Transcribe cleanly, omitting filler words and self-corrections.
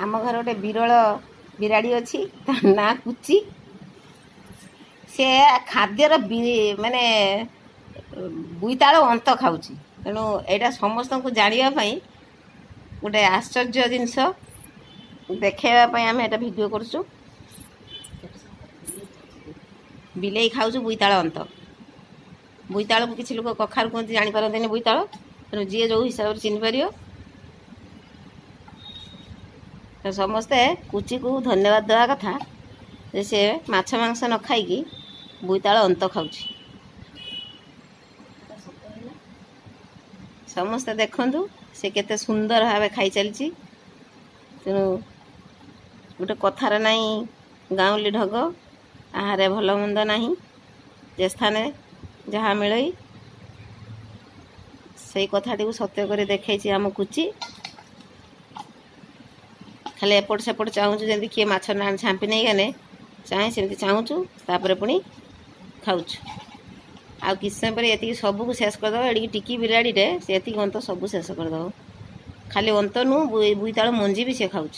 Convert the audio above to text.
आम घर गोटे विरल बिराड़ी अच्छी ना कुची से खाद्यर माने बोईताल अंत खाऊँ तेणु यहाँ समस्त को जानापी गोटे आश्चर्य जिनस देखापी आम एटा भिडियो करछु बिलेई खाऊँ बोईताल अंत बोईताल को किसी लोग कखार कहते जापारती बोईताल तेणु जी जो हिसाब से चिन्ह पार समस्ते कुची को धन्यवाद देवा कथा से माछ मांस न खाई बोईताल अंत खाऊँ समस्ते देखु से केते सुंदर भाव खाई चली तेणु गोटे कथार नहीं गाँवली ढग आहारे भल मंद नहीं जे स्थान जहाँ मिले से कथाटी को सत्य कर देखी आम कुची खाली एपट सेपट चाहूँ जमी किए माछ ना छांपी नहीं गने चाहे सेमती चाहूँ तापर पुणी खाऊँ आउ किस समय पर ये सबू शेष करदे एडिकी टिकी बिराड़ी से अंत सबू शेष करदे खाली अंत नु बोईताल मंजी भी से खाऊँ।